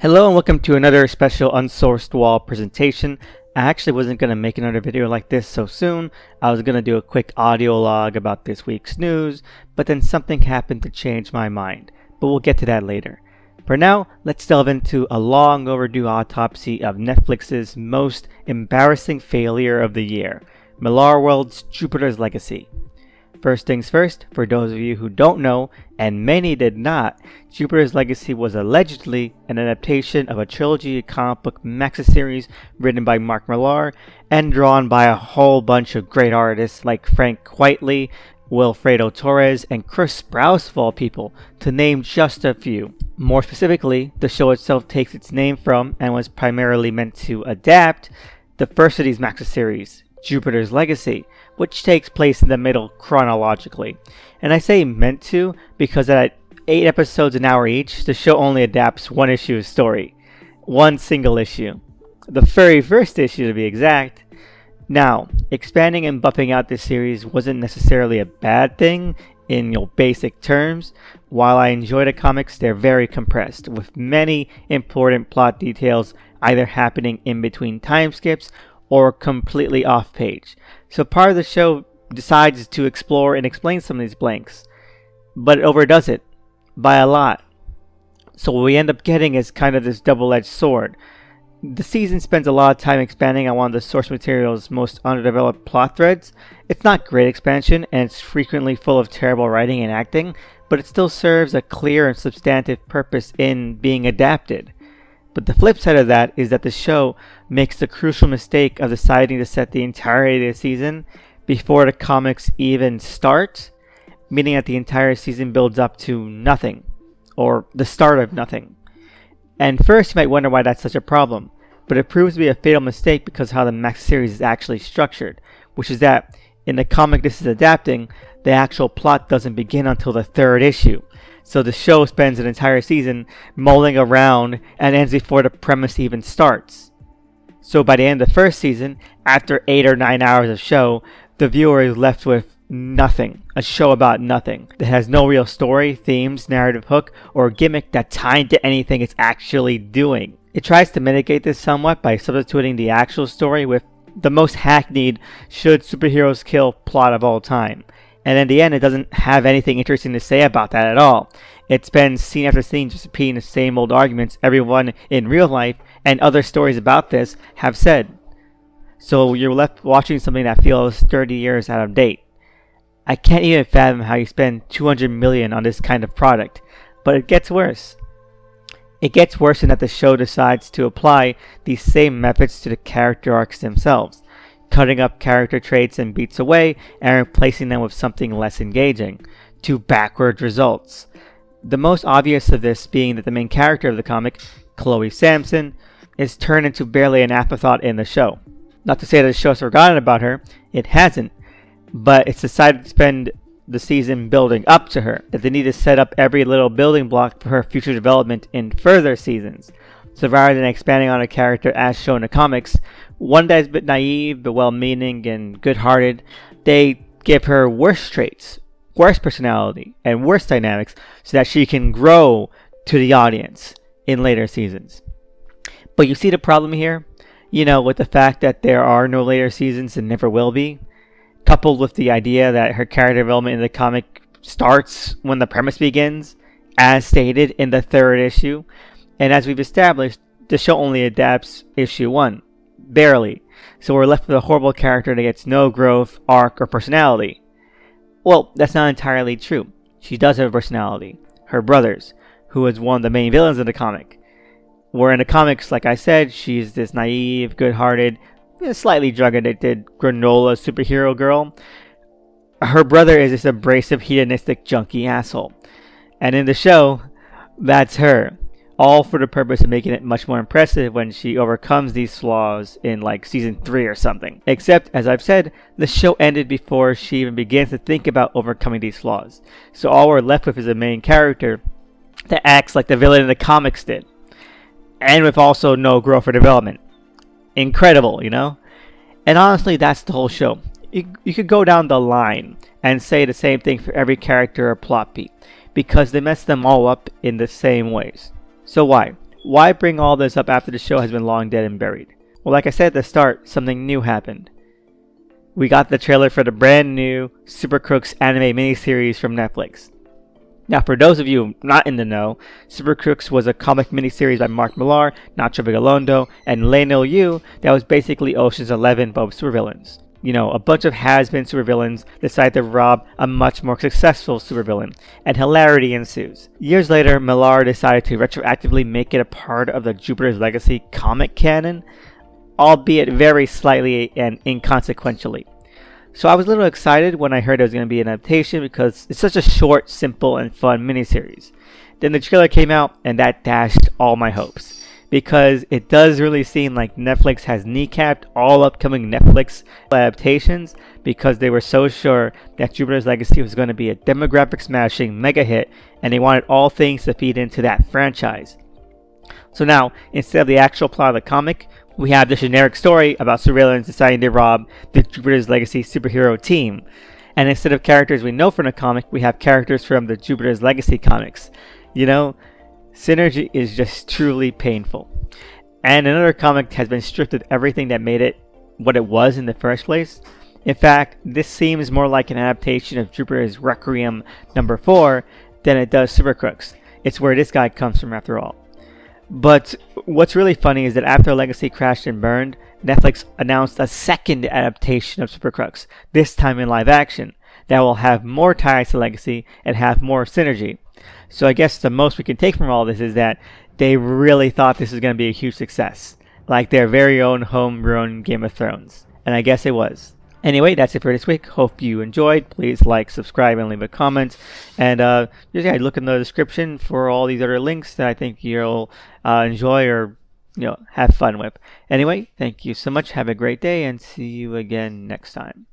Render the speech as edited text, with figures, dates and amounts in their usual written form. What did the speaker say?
Hello and welcome to another special Unsourced Wall presentation. I actually wasn't going to make another video like this so soon. I was going to do a quick audio log about this week's news, but then something happened to change my mind. But we'll get to that later. For now, let's delve into a long overdue autopsy of Netflix's most embarrassing failure of the year, Millar World's Jupiter's Legacy. First things first, for those of you who don't know, and many did not, Jupiter's Legacy was allegedly an adaptation of a trilogy comic book maxi-series written by Mark Millar and drawn by a whole bunch of great artists like Frank Whiteley, Wilfredo Torres, and Chris Sprouse of all people, to name just a few. More specifically, the show itself takes its name from, and was primarily meant to adapt, the first of these maxi-series, Jupiter's Legacy, which takes place in the middle chronologically. And I say meant to because at 8 episodes an hour each, the show only adapts one issue of story. One single issue. The very first issue to be exact. Now, expanding and buffing out this series wasn't necessarily a bad thing in basic terms. While I enjoy the comics, they're very compressed, with many important plot details either happening in between time skips or completely off page. So part of the show decides to explore and explain some of these blanks, but it overdoes it by a lot. So what we end up getting is kind of this double-edged sword. The season spends a lot of time expanding on one of the source material's most underdeveloped plot threads. It's not great expansion, and it's frequently full of terrible writing and acting, but it still serves a clear and substantive purpose in being adapted. But the flip side of that is that the show makes the crucial mistake of deciding to set the entirety of the season before the comics even start, meaning that the entire season builds up to nothing, or the start of nothing. And first you might wonder why that's such a problem, but it proves to be a fatal mistake because of how the Max series is actually structured, which is that in the comic this is adapting, the actual plot doesn't begin until the third issue. So the show spends an entire season mulling around and ends before the premise even starts. So by the end of the first season, after 8 or 9 hours of show, the viewer is left with nothing. A show about nothing. That has no real story, themes, narrative hook, or gimmick that's tied to anything it's actually doing. It tries to mitigate this somewhat by substituting the actual story with the most hackneyed should superheroes kill plot of all time. And in the end, it doesn't have anything interesting to say about that at all. It spends scene after scene just repeating the same old arguments everyone in real life and other stories about this have said. So you're left watching something that feels 30 years out of date. I can't even fathom how you spend $200 million on this kind of product, but it gets worse. It gets worse in that the show decides to apply these same methods to the character arcs themselves, cutting up character traits and beats away and replacing them with something less engaging, to backward results. The most obvious of this being that the main character of the comic, Chloe Samson, is turned into barely an afterthought in the show. Not to say that the show has forgotten about her, it hasn't, but it's decided to spend the season building up to her, that they need to set up every little building block for her future development in further seasons. So rather than expanding on a character as shown in the comics, one that is a bit naive but well-meaning and good-hearted, they give her worse traits, worse personality, and worse dynamics so that she can grow to the audience in later seasons. But you see the problem here? With the fact that there are no later seasons and never will be, coupled with the idea that her character development in the comic starts when the premise begins, as stated in the third issue. And as we've established, the show only adapts issue 1. Barely. So we're left with a horrible character that gets no growth, arc, or personality. Well, that's not entirely true. She does have a personality. Her brothers, who is one of the main villains of the comic. Where in the comics, like I said, she's this naive, good-hearted, slightly drug-addicted granola superhero girl. Her brother is this abrasive, hedonistic, junkie asshole. And in the show, that's her. All for the purpose of making it much more impressive when she overcomes these flaws in season 3 or something. Except, as I've said, the show ended before she even begins to think about overcoming these flaws. So all we're left with is a main character that acts like the villain in the comics did. And with also no growth or development. Incredible, And honestly, that's the whole show. You could go down the line and say the same thing for every character or plot beat, because they mess them all up in the same ways. So why? why bring all this up after the show has been long dead and buried? Well, like I said at the start, something new happened. We got the trailer for the brand new SuperCrooks anime miniseries from Netflix. Now, for those of you not in the know, SuperCrooks was a comic miniseries by Mark Millar, Nacho Vigalondo, and Leinil Yu that was basically Ocean's 11 but with supervillains. You know, a bunch of has-been supervillains decide to rob a much more successful supervillain, and hilarity ensues. Years later, Millar decided to retroactively make it a part of the Jupiter's Legacy comic canon, albeit very slightly and inconsequentially. So I was a little excited when I heard it was going to be an adaptation because it's such a short, simple, and fun miniseries. Then the trailer came out and that dashed all my hopes, because it does really seem like Netflix has kneecapped all upcoming Netflix adaptations because they were so sure that Jupiter's Legacy was going to be a demographic smashing mega hit and they wanted all things to feed into that franchise. So now, instead of the actual plot of the comic, we have this generic story about surveillance deciding to rob the Jupiter's Legacy superhero team. And instead of characters we know from the comic, we have characters from the Jupiter's Legacy comics. You know, synergy is just truly painful. And another comic has been stripped of everything that made it what it was in the first place. In fact, this seems more like an adaptation of Jupiter's Requiem number 4 than it does SuperCrooks. It's where this guy comes from after all. But what's really funny is that after Legacy crashed and burned, Netflix announced a second adaptation of SuperCrooks, this time in live action, that will have more ties to Legacy and have more synergy. So I guess the most we can take from all this is that they really thought this was going to be a huge success, like their very own homegrown Game of Thrones. And I guess it was. Anyway, that's it for this week. Hope you enjoyed. Please like, subscribe, and leave a comment. And just look in the description for all these other links that I think you'll enjoy or have fun with. Anyway, thank you so much. Have a great day, and see you again next time.